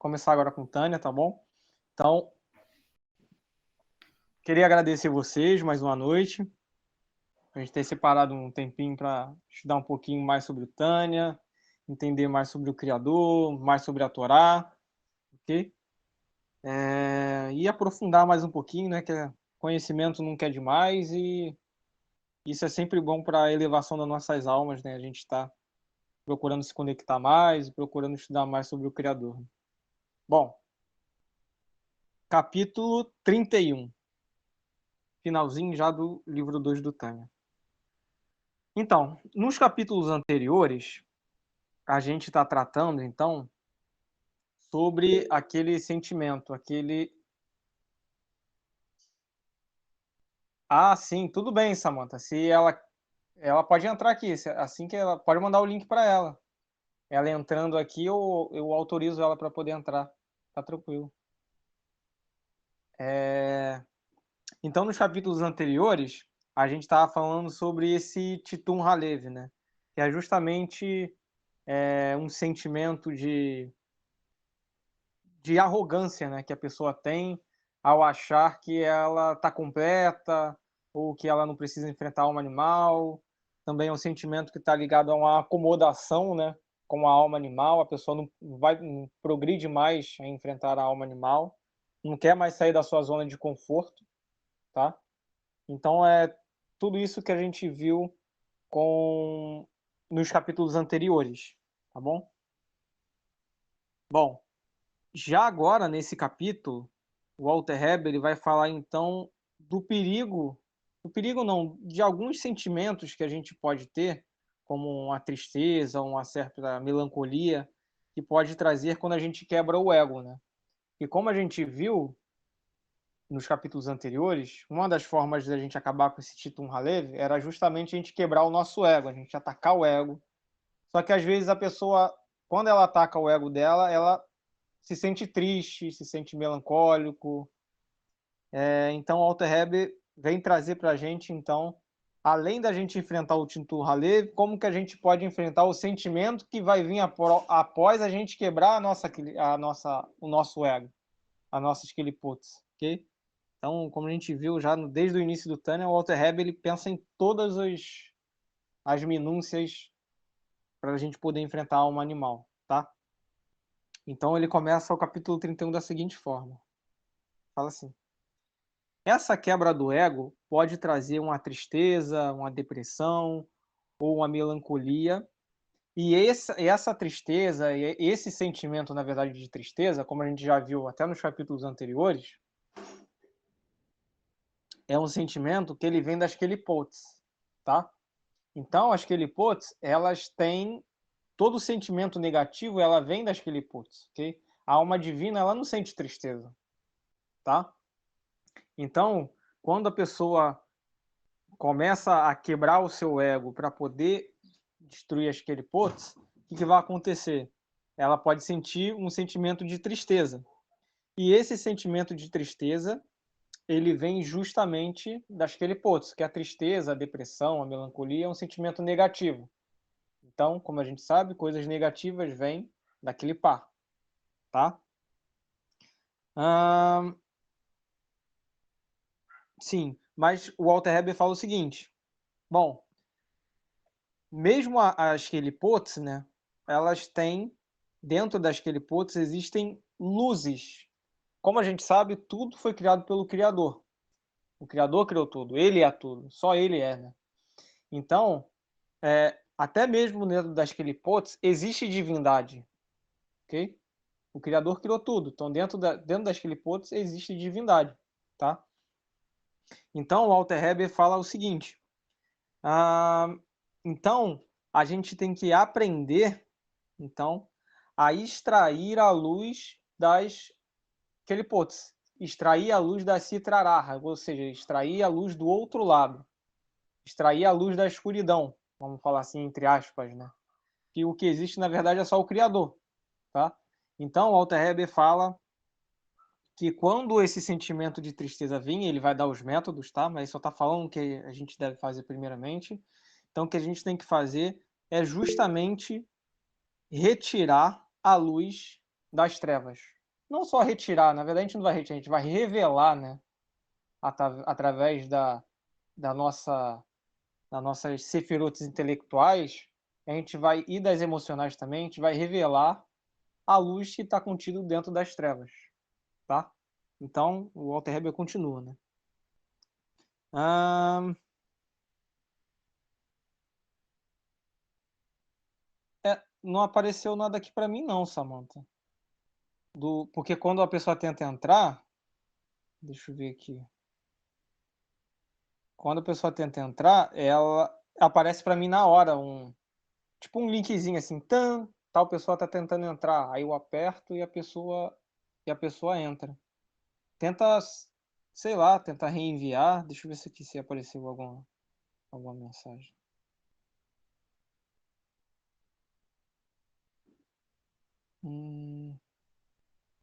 começar agora com Tânia, tá bom? Então, queria agradecer vocês mais uma noite. A gente ter separado um tempinho para estudar um pouquinho mais sobre Tânia, entender mais sobre o Criador, mais sobre a Torá, ok? E aprofundar mais um pouquinho, né? Que conhecimento nunca é demais e isso é sempre bom para a elevação das nossas almas, né? A gente está procurando se conectar mais, procurando estudar mais sobre o Criador. Bom, capítulo 31. Finalzinho já do livro 2 do Tânia. Então, nos capítulos anteriores, a gente está tratando, então, sobre aquele sentimento, aquele... Ah, sim, tudo bem, Samantha. Se ela pode entrar aqui, assim que ela pode mandar o link para ela. Ela entrando aqui, eu autorizo ela para poder entrar. Tá tranquilo. Então, nos capítulos anteriores, a gente estava falando sobre esse Titum Halev, né? Que é justamente um sentimento de arrogância, né, que a pessoa tem ao achar que ela está completa ou que ela não precisa enfrentar um animal. Também é um sentimento que está ligado a uma acomodação, né, com a alma animal. A pessoa não progride mais a enfrentar a alma animal, não quer mais sair da sua zona de conforto, tá? Então é tudo isso que a gente viu nos capítulos anteriores, tá bom? Bom, já agora, nesse capítulo, o Walter Heber ele vai falar, então, do perigo não, de alguns sentimentos que a gente pode ter, como uma tristeza, uma certa melancolia, que pode trazer quando a gente quebra o ego, né? E como a gente viu nos capítulos anteriores, uma das formas de a gente acabar com esse Titum Halev era justamente a gente quebrar o nosso ego, a gente atacar o ego. Só que às vezes a pessoa, quando ela ataca o ego dela, ela se sente triste, se sente melancólico. Então, o Alter Heber vem trazer para a gente, então, além da gente enfrentar o Titum Halev, como que a gente pode enfrentar o sentimento que vai vir após a gente quebrar o nosso ego, a nossa Skiliputz, ok? Então, como a gente viu já desde o início do Tânia, o Walter Heber ele pensa em todas as minúcias para a gente poder enfrentar um animal, tá? Então ele começa o capítulo 31 da seguinte forma. Fala assim: essa quebra do ego pode trazer uma tristeza, uma depressão ou uma melancolia. E essa tristeza, esse sentimento, na verdade, de tristeza, como a gente já viu até nos capítulos anteriores, é um sentimento que ele vem das Kelipotes, tá? Então, as Kelipotes, elas têm todo sentimento negativo, ela vem das Kelipotes, ok? A alma divina, ela não sente tristeza, tá? Então, quando a pessoa começa a quebrar o seu ego para poder destruir as Kelipotes, o que vai acontecer? Ela pode sentir um sentimento de tristeza. E esse sentimento de tristeza, ele vem justamente das Kelipotes, que a tristeza, a depressão, a melancolia é um sentimento negativo. Então, como a gente sabe, coisas negativas vêm daquele par, tá? Sim, mas o Walter Heber fala o seguinte: bom, mesmo as Kelipotes, né, elas têm, dentro das Kelipotes existem luzes. Como a gente sabe, tudo foi criado pelo Criador. O Criador criou tudo, ele é tudo, só ele é, né? Então, até mesmo dentro das Kelipotes existe divindade, ok? O Criador criou tudo, então dentro das Kelipotes existe divindade, tá? Então, o Walter Heber fala o seguinte: então, a gente tem que aprender, então, a extrair a luz das Kelipotes, extrair a luz da Citraraha, ou seja, extrair a luz do outro lado, extrair a luz da escuridão, vamos falar assim, entre aspas, né? Que o que existe, na verdade, é só o Criador, tá? Então, o Walter Heber fala que quando esse sentimento de tristeza vir, ele vai dar os métodos, tá? Mas só está falando o que a gente deve fazer primeiramente. Então, o que a gente tem que fazer é justamente retirar a luz das trevas. Não só retirar, na verdade a gente não vai retirar, a gente vai revelar, né? Através da nossa, das nossas sefirotes intelectuais, a gente vai, e das emocionais também, a gente vai revelar a luz que está contido dentro das trevas, tá? Então, o Walter Heber continua, né? Não apareceu nada aqui para mim não, Samantha. Porque quando a pessoa tenta entrar, deixa eu ver aqui. Quando a pessoa tenta entrar, ela aparece para mim na hora tipo um linkzinho assim, tal pessoa está tentando entrar. Aí eu aperto e a pessoa entra. Tenta, sei lá, tenta reenviar. Deixa eu ver se aqui se apareceu alguma mensagem.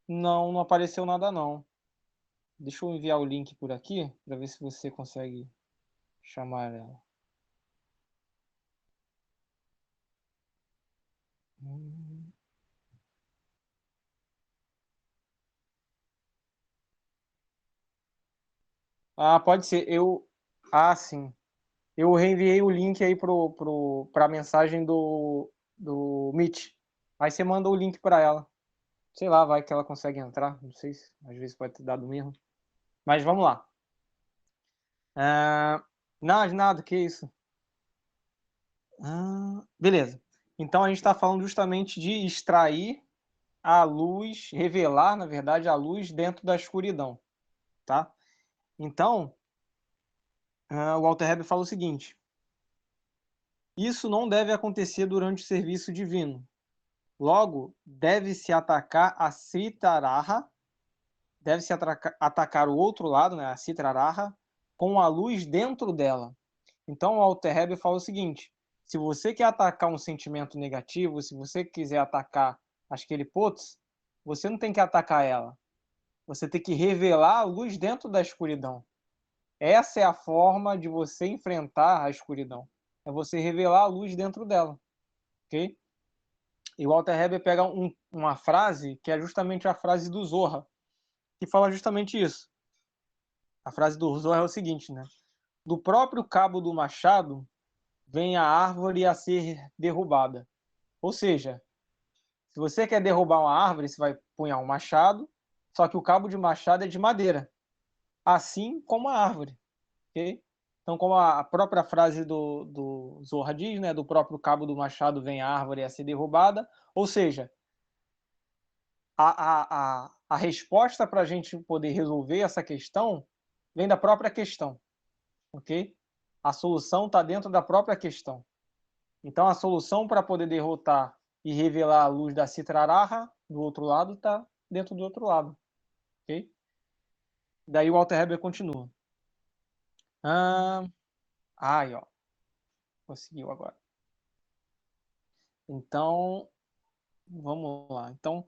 Não, não apareceu nada não. Deixa eu enviar o link por aqui para ver se você consegue chamar ela. Ah, pode ser. Sim. Eu reenviei o link aí para a mensagem do Meet. Aí você manda o link para ela. Sei lá, vai que ela consegue entrar. Não sei se às vezes pode ter dado mesmo. Mas vamos lá. Não, de nada, que isso. Beleza. Então a gente está falando justamente de extrair a luz, revelar, na verdade, a luz dentro da escuridão. Tá? Então, o Walter Heber fala o seguinte: isso não deve acontecer durante o serviço divino. Logo, deve-se atacar a Citararra, deve-se atacar o outro lado, né, a Citararra, com a luz dentro dela. Então, o Walter Heber fala o seguinte: se você quer atacar um sentimento negativo, se você quiser atacar as Kelipotes, você não tem que atacar ela. Você tem que revelar a luz dentro da escuridão. Essa é a forma de você enfrentar a escuridão. É você revelar a luz dentro dela, ok? E o Walter Heber pega uma frase que é justamente a frase do Zohar, que fala justamente isso. A frase do Zohar é o seguinte, né? Do próprio cabo do machado vem a árvore a ser derrubada. Ou seja, se você quer derrubar uma árvore, você vai punhar um machado, só que o cabo de machado é de madeira, assim como a árvore, ok? Então, como a própria frase do Zohar diz, né? Do próprio cabo do machado vem a árvore a ser derrubada, ou seja, a resposta para a gente poder resolver essa questão vem da própria questão, ok? A solução está dentro da própria questão. Então, a solução para poder derrotar e revelar a luz da Citraraha do outro lado está dentro do outro lado, ok? Daí o Walter Heber continua. Aí, ó. Conseguiu agora. Então, vamos lá. Então,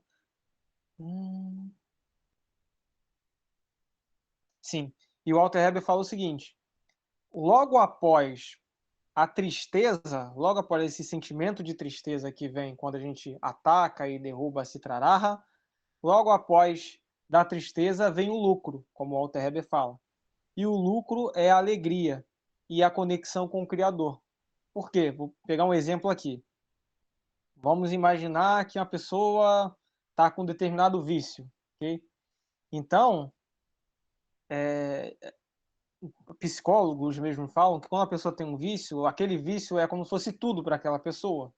sim. E o Walter Heber fala o seguinte: logo após a tristeza, logo após esse sentimento de tristeza que vem quando a gente ataca e derruba a Citraraha, logo após da tristeza vem o lucro, como o Walter Heber fala. E o lucro é a alegria e a conexão com o Criador. Por quê? Vou pegar um exemplo aqui. Vamos imaginar que uma pessoa está com um determinado vício, ok? Então, psicólogos mesmo falam que quando a pessoa tem um vício, aquele vício é como se fosse tudo para aquela pessoa,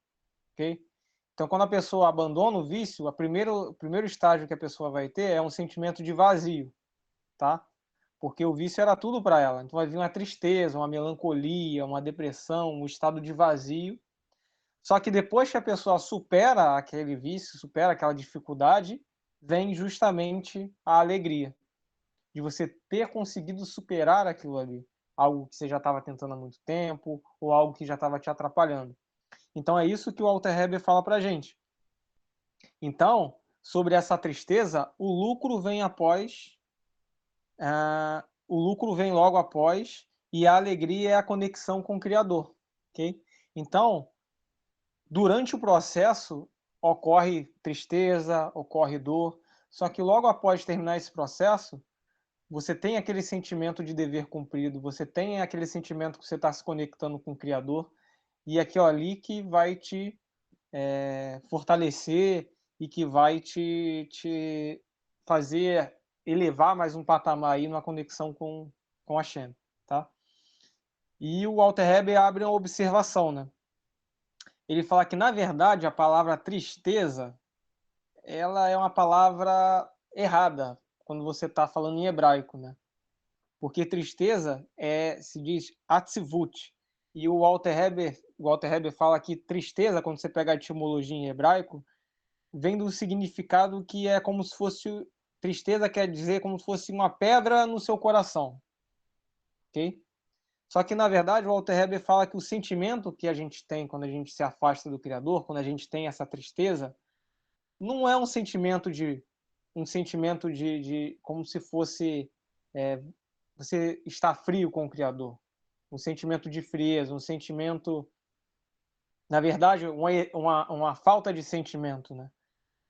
ok? Então, quando a pessoa abandona o vício, o primeiro estágio que a pessoa vai ter é um sentimento de vazio, tá? Porque o vício era tudo para ela. Então, vai vir uma tristeza, uma melancolia, uma depressão, um estado de vazio. Só que depois que a pessoa supera aquele vício, supera aquela dificuldade, vem justamente a alegria de você ter conseguido superar aquilo ali, algo que você já estava tentando há muito tempo ou algo que já estava te atrapalhando. Então é isso que o Walter Heber fala para a gente. Então, sobre essa tristeza, o lucro vem logo após e a alegria é a conexão com o Criador, ok? Então, durante o processo ocorre tristeza, ocorre dor, só que logo após terminar esse processo, você tem aquele sentimento de dever cumprido, você tem aquele sentimento que você está se conectando com o Criador, e é aquilo ali que vai te fortalecer e que vai te fazer elevar mais um patamar aí numa conexão com a Shem, tá? E o Walter Heber abre uma observação, né? Ele fala que, na verdade, a palavra tristeza, ela é uma palavra errada quando você está falando em hebraico, né? Porque tristeza se diz atzivut. E o Walter Heber fala que tristeza, quando você pega a etimologia em hebraico, vem do significado que é como se fosse... Tristeza quer dizer como se fosse uma pedra no seu coração, ok? Só que, na verdade, o Walter Heber fala que o sentimento que a gente tem quando a gente se afasta do Criador, quando a gente tem essa tristeza, não é um sentimento de como se fosse você estar frio com o Criador. Um sentimento de frieza, um sentimento... Na verdade, uma falta de sentimento, né?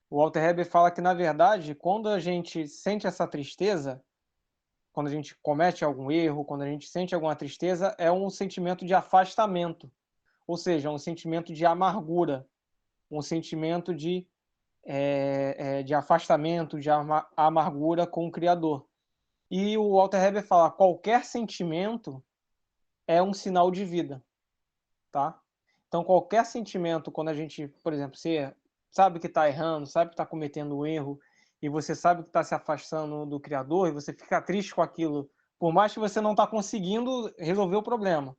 O Walter Heber fala que, na verdade, quando a gente sente essa tristeza, quando a gente comete algum erro, quando a gente sente alguma tristeza, é um sentimento de afastamento, ou seja, um sentimento de amargura, um sentimento de afastamento, de amargura com o Criador. E o Walter Heber fala, qualquer sentimento é um sinal de vida, tá? Então, qualquer sentimento, quando a gente, por exemplo, você sabe que está errando, sabe que está cometendo um erro, e você sabe que está se afastando do Criador, e você fica triste com aquilo, por mais que você não está conseguindo resolver o problema.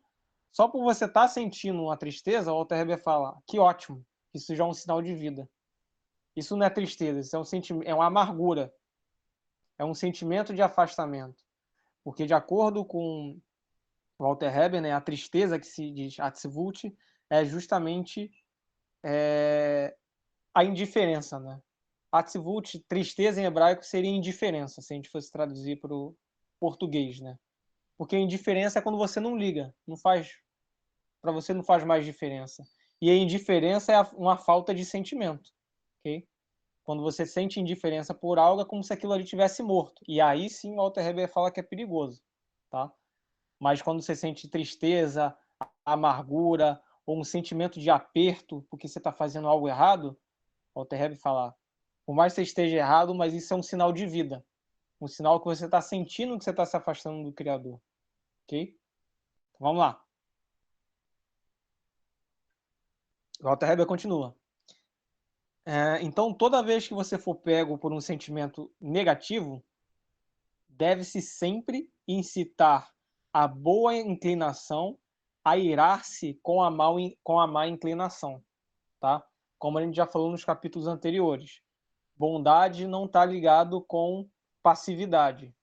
Só por você estar sentindo uma tristeza, o Walter Heber fala, que ótimo, isso já é um sinal de vida. Isso não é tristeza, isso é uma amargura, é um sentimento de afastamento. Porque, de acordo com Walter Heber, né, a tristeza que se diz atzivut é justamente a indiferença, né? Atzivut, tristeza em hebraico, seria indiferença, se a gente fosse traduzir para o português, né? Porque indiferença é quando você não liga, não faz, para você não faz mais diferença. E a indiferença é uma falta de sentimento, ok? Quando você sente indiferença por algo, é como se aquilo ali tivesse morto. E aí sim o Walter Heber fala que é perigoso, tá? Mas quando você sente tristeza, amargura ou um sentimento de aperto porque você está fazendo algo errado, o Walter Heber fala, por mais que você esteja errado, mas isso é um sinal de vida. Um sinal que você está sentindo que você está se afastando do Criador. Ok? Então, vamos lá. O Walter Heber continua. Então, toda vez que você for pego por um sentimento negativo, deve-se sempre incitar a boa inclinação a irar-se com a má inclinação, tá? Como a gente já falou nos capítulos anteriores. Bondade não está ligado com passividade,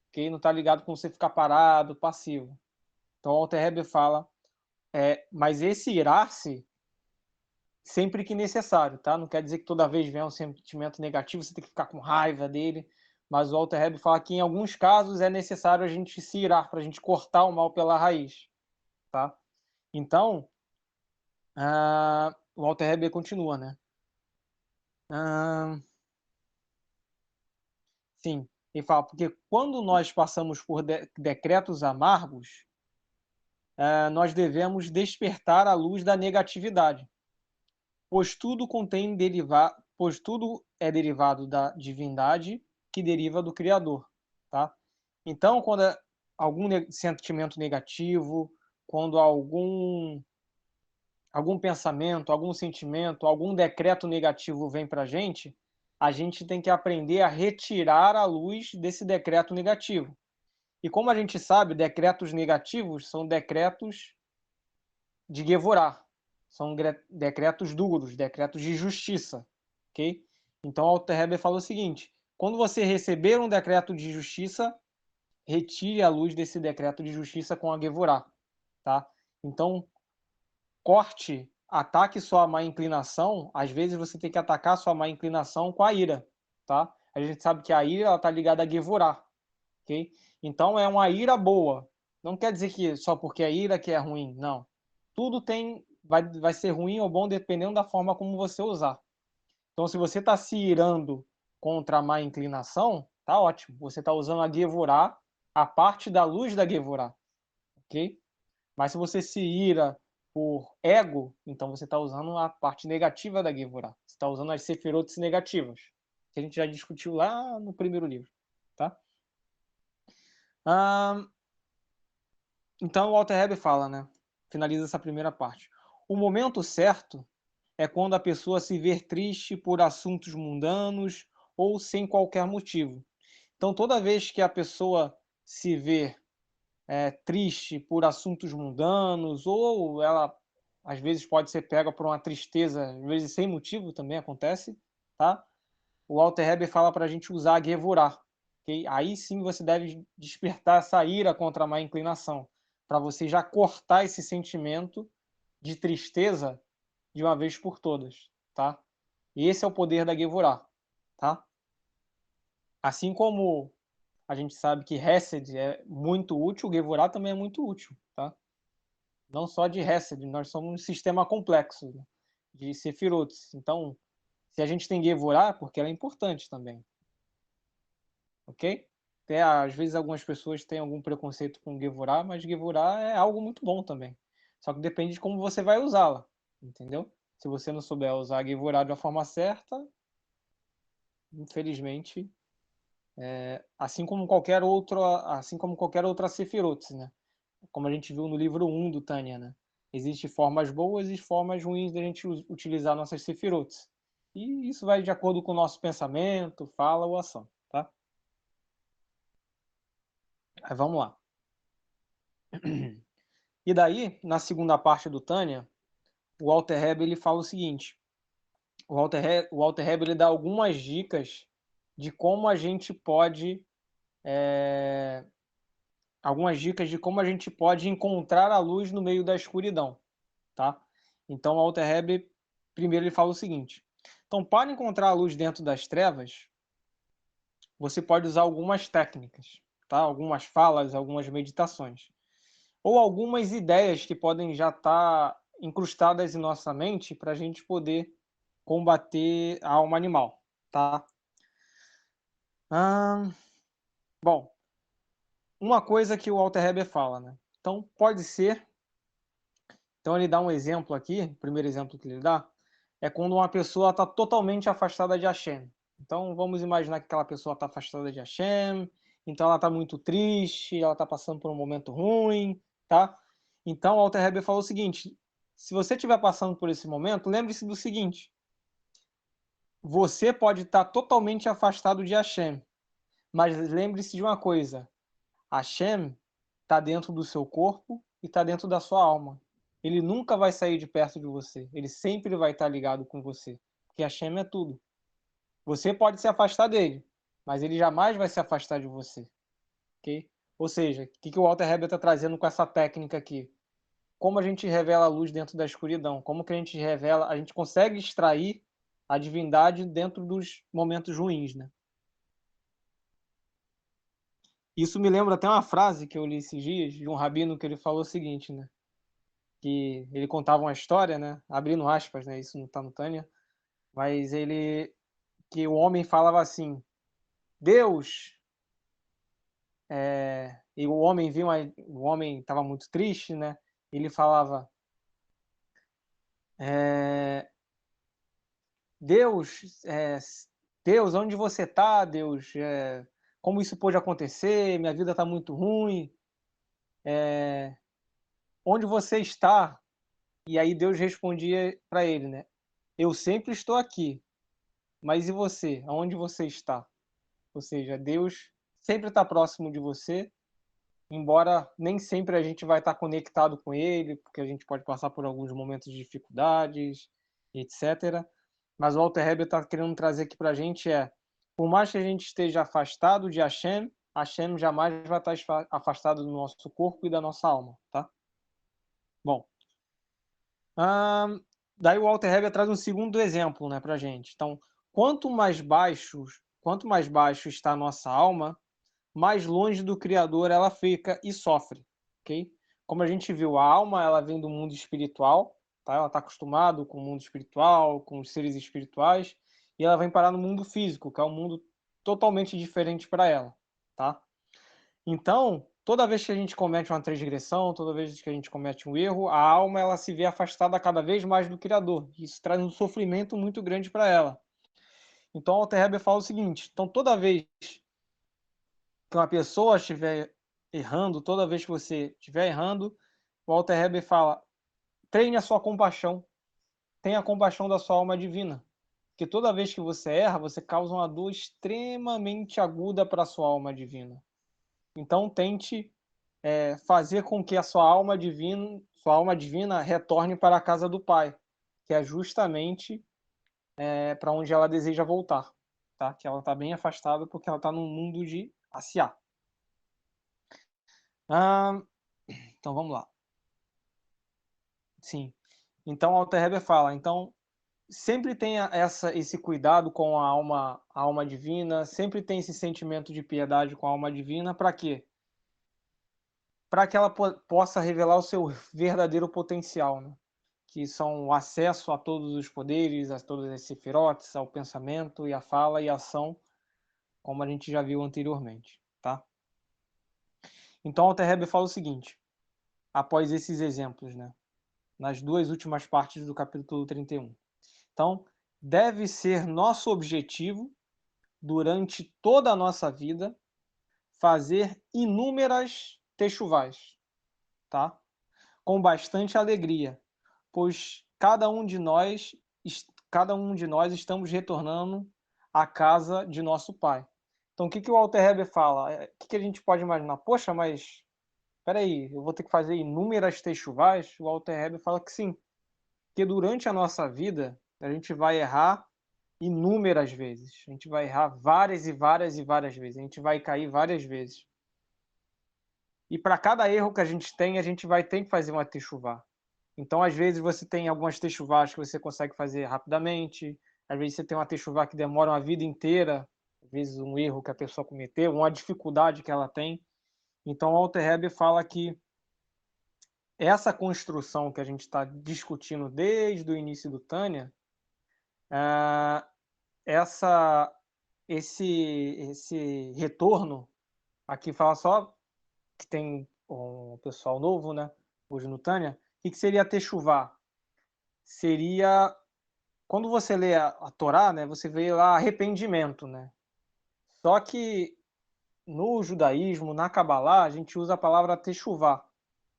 ok? Não está ligado com você ficar parado, passivo. Então, o Walter Heber fala, mas esse irar-se sempre que necessário, tá? Não quer dizer que toda vez vem um sentimento negativo, você tem que ficar com raiva dele, mas o Walter Heber fala que em alguns casos é necessário a gente se irar, para a gente cortar o mal pela raiz, tá? Então, o Walter Heber continua, né? Sim, ele fala, porque quando nós passamos por decretos amargos, nós devemos despertar a luz da negatividade, pois tudo é derivado da divindade que deriva do Criador, tá? Então, quando algum sentimento negativo, quando algum pensamento, algum sentimento, algum decreto negativo vem para a gente tem que aprender a retirar a luz desse decreto negativo. E como a gente sabe, decretos negativos são decretos de Gevorah, são decretos duros, decretos de justiça, ok? Então, Alter Heber falou o seguinte, quando você receber um decreto de justiça, retire a luz desse decreto de justiça com a Gevorah, tá? Então, ataque sua má inclinação, às vezes você tem que atacar sua má inclinação com a ira, tá? A gente sabe que a ira está ligada a Gevorah, ok? Então é uma ira boa. Não quer dizer que só porque é ira que é ruim, não. Tudo vai ser ruim ou bom dependendo da forma como você usar. Então, se você está se irando contra a má inclinação, tá ótimo. Você está usando a Gevorah, a parte da luz da Gevorah, ok? Mas se você se ira por ego, então você está usando a parte negativa da Gevorah. Você está usando as Sefirotes negativas, que a gente já discutiu lá no primeiro livro, tá? Então o Walter Heber fala, né? Finaliza essa primeira parte. O momento certo é quando a pessoa se vê triste por assuntos mundanos ou sem qualquer motivo. Então, toda vez que a pessoa se vê triste por assuntos mundanos, ou ela às vezes pode ser pega por uma tristeza, às vezes sem motivo também acontece, tá? O Walter Heber fala para a gente usar a Gevorah, okay? Aí sim você deve despertar essa ira contra a má inclinação, para você já cortar esse sentimento de tristeza de uma vez por todas, tá? E esse é o poder da Gevorah, tá? Assim como a gente sabe que Hesed é muito útil, o Gevorah também é muito útil, tá? Não só de Hesed, nós somos um sistema complexo, né, de Sefirotes. Então, se a gente tem Gevorah, porque ela é importante também, ok? Até, às vezes algumas pessoas têm algum preconceito com Gevorah, mas Gevorah é algo muito bom também. Só que depende de como você vai usá-la, entendeu? Se você não souber usar a Gevorah de uma forma certa, infelizmente, assim como qualquer outra Sefirot, né? Como a gente viu no livro 1 do Tânia, né? Existem formas boas e formas ruins de a gente utilizar nossas Sefirot. E isso vai de acordo com o nosso pensamento, fala ou ação, tá? Aí vamos lá. E daí, na segunda parte do Tânia, o Walter Heber ele fala o seguinte: o Walter Heber ele dá algumas dicas de como a gente pode algumas dicas de como a gente pode encontrar a luz no meio da escuridão, tá? Então, o Walter Heber, primeiro ele fala o seguinte: então, para encontrar a luz dentro das trevas, você pode usar algumas técnicas, tá? Algumas falas, algumas meditações, ou algumas ideias que podem já estar incrustadas em nossa mente para a gente poder combater a alma animal, tá? Ah, bom, uma coisa que o Walter Heber fala, né? Então, pode ser. Então, ele dá um exemplo aqui, o primeiro exemplo que ele dá, é quando uma pessoa está totalmente afastada de Hashem. Então, vamos imaginar que aquela pessoa está afastada de Hashem, então ela está muito triste, ela está passando por um momento ruim, tá? Então, o Alter Rebbe falou o seguinte: se você estiver passando por esse momento, lembre-se do seguinte: você pode estar totalmente afastado de Hashem, mas lembre-se de uma coisa: Hashem está dentro do seu corpo e está dentro da sua alma. Ele nunca vai sair de perto de você. Ele sempre vai estar ligado com você. Porque Hashem é tudo. Você pode se afastar dele, mas ele jamais vai se afastar de você. Okay? Ou seja, o que o Walter Heber está trazendo com essa técnica aqui? Como a gente revela a luz dentro da escuridão? Como que a gente revela, a gente consegue extrair a divindade dentro dos momentos ruins, né? Isso me lembra até uma frase que eu li esses dias de um rabino que ele falou o seguinte, né? Que ele contava uma história, né? Abrindo aspas, né? Isso não está no Tânia, mas ele que o homem falava assim: Deus, e o homem o homem estava muito triste, né? Ele falava: é, Deus, Deus, onde você está, Deus? Como isso pode acontecer? Minha vida está muito ruim. Onde você está? E aí Deus respondia para ele, né? Eu sempre estou aqui, mas e você? Aonde você está? Ou seja, Deus sempre está próximo de você, embora nem sempre a gente vai estar conectado com Ele, porque a gente pode passar por alguns momentos de dificuldades, etc. Mas o Walter Heber está querendo trazer aqui para a gente por mais que a gente esteja afastado de Hashem, Hashem jamais vai estar afastado do nosso corpo e da nossa alma, tá? Bom, daí o Walter Heber traz um segundo exemplo, né, para a gente. Então, quanto mais baixo está a nossa alma, mais longe do Criador ela fica e sofre, ok? Como a gente viu, a alma ela vem do mundo espiritual, tá? Ela está acostumada com o mundo espiritual, com os seres espirituais, e ela vem parar no mundo físico, que é um mundo totalmente diferente para ela, tá? Então, toda vez que a gente comete uma transgressão, toda vez que a gente comete um erro, a alma ela se vê afastada cada vez mais do Criador. Isso traz um sofrimento muito grande para ela. Então, o Alter Heber fala o seguinte: então, toda vez que uma pessoa estiver errando, toda vez que você estiver errando, o Alter Heber fala: treine a sua compaixão, tenha compaixão da sua alma divina. Porque toda vez que você erra, você causa uma dor extremamente aguda para a sua alma divina. Então, tente fazer com que a sua alma divina retorne para a casa do Pai, que é justamente para onde ela deseja voltar, tá? Que ela está bem afastada porque ela está num mundo de Asiá. Então vamos lá. Sim. Então o Alter Heber fala, então sempre tenha esse cuidado com a alma divina, sempre tem esse sentimento de piedade com a alma divina, para quê? Para que ela possa revelar o seu verdadeiro potencial, né? Que são o acesso a todos os poderes, a todos esses sefirotes, ao pensamento e a fala e a ação, como a gente já viu anteriormente, tá? Então Alter Heber fala o seguinte, após esses exemplos, né? Nas duas últimas partes do capítulo 31. Então, deve ser nosso objetivo, durante toda a nossa vida, fazer inúmeras techuvás, tá? Com bastante alegria, pois cada um de nós estamos retornando à casa de nosso Pai. Então, o que o Alter Heber fala? O que a gente pode imaginar? Poxa, mas espera aí, eu vou ter que fazer inúmeras techuvás? O Alter Heber fala que sim, porque durante a nossa vida a gente vai errar inúmeras vezes. A gente vai errar várias e várias e várias vezes. A gente vai cair várias vezes. E para cada erro que a gente vai ter que fazer uma techuvá. Então, às vezes, você tem algumas techuvás que você consegue fazer rapidamente. Às vezes, você tem uma techuvá que demora uma vida inteira. Às vezes, um erro que a pessoa cometeu, uma dificuldade que ela tem. Então, o Alter Heber fala que essa construção que a gente está discutindo desde o início do Tânia, essa esse retorno, aqui fala só que tem um pessoal novo, né, hoje no Tânia, o que seria techuvá? Seria, quando você lê a Torá, né, você vê lá arrependimento, né? Só que no judaísmo, na Kabbalah, a gente usa a palavra techuvá,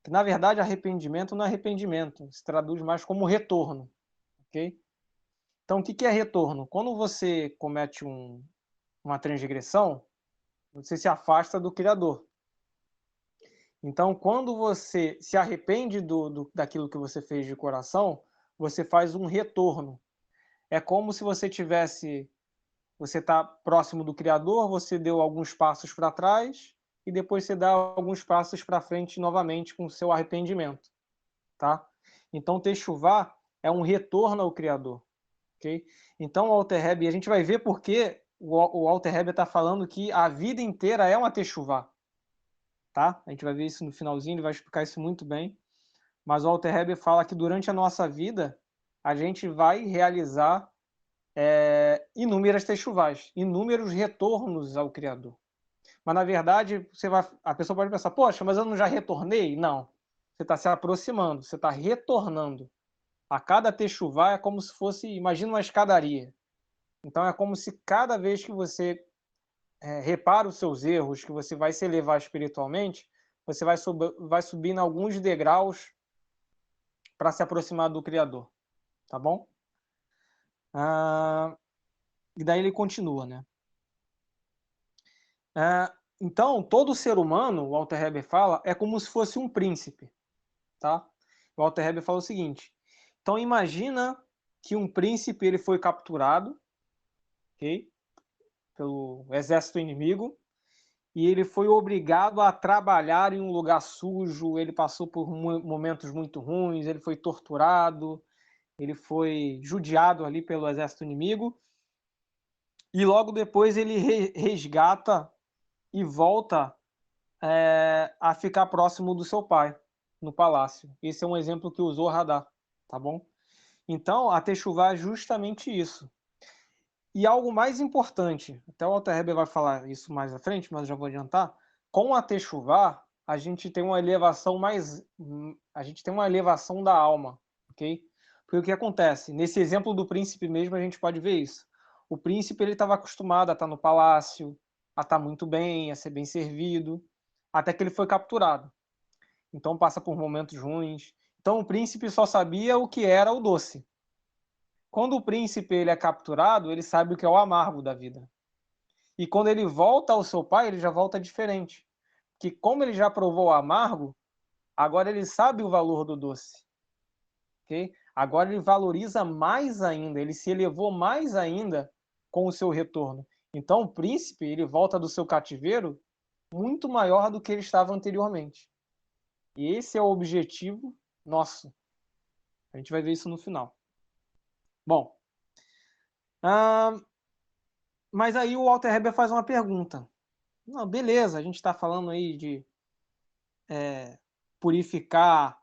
que na verdade arrependimento não é arrependimento, se traduz mais como retorno, ok? Então, o que é retorno? Quando você comete uma transgressão, você se afasta do Criador. Então, quando você se arrepende daquilo que você fez de coração, você faz um retorno. É como se você está próximo do Criador, você deu alguns passos para trás e depois você dá alguns passos para frente novamente com o seu arrependimento, tá? Então, techuvá é um retorno ao Criador, ok? Então, o Alter Heber, a gente vai ver por que o Alter Heber está falando que a vida inteira é uma techuvá. Tá? A gente vai ver isso no finalzinho, ele vai explicar isso muito bem. Mas o Alter Heber fala que durante a nossa vida, a gente vai realizar inúmeras techuvás, inúmeros retornos ao Criador. Mas, na verdade, a pessoa pode pensar, poxa, mas eu não já retornei? Não. Você está se aproximando, você está retornando. A cada techuvá é como se fosse, imagina uma escadaria. Então, é como se cada vez que você repara os seus erros, que você vai se elevar espiritualmente, você vai subindo alguns degraus para se aproximar do Criador, tá bom? E daí ele continua, né? Então, todo ser humano, o Alter Heber fala, é como se fosse um príncipe, tá? O Alter Heber fala o seguinte, então imagina que um príncipe ele foi capturado, ok? Pelo exército inimigo, e ele foi obrigado a trabalhar em um lugar sujo, ele passou por momentos muito ruins, ele foi torturado, ele foi judiado ali pelo exército inimigo, e logo depois ele resgata e volta a ficar próximo do seu pai, no palácio. Esse é um exemplo que usou Radar, tá bom? Então, a techuvá é justamente isso. E algo mais importante, até o Walter Heber vai falar isso mais à frente, mas eu já vou adiantar, com a Techuvá, a gente tem uma elevação a gente tem uma elevação da alma, ok? Porque o que acontece? Nesse exemplo do príncipe mesmo, a gente pode ver isso. O príncipe ele estava acostumado a estar no palácio, a estar muito bem, a ser bem servido, até que ele foi capturado. Então passa por momentos ruins. Então o príncipe só sabia o que era o doce. Quando o príncipe ele é capturado, ele sabe o que é o amargo da vida. E quando ele volta ao seu pai, ele já volta diferente. Que como ele já provou o amargo, agora ele sabe o valor do doce. Okay? Agora ele valoriza mais ainda, ele se elevou mais ainda com o seu retorno. Então o príncipe ele volta do seu cativeiro muito maior do que ele estava anteriormente. E esse é o objetivo nosso. A gente vai ver isso no final. Bom, mas aí o Walter Heber faz uma pergunta. Não, beleza, a gente está falando aí de purificar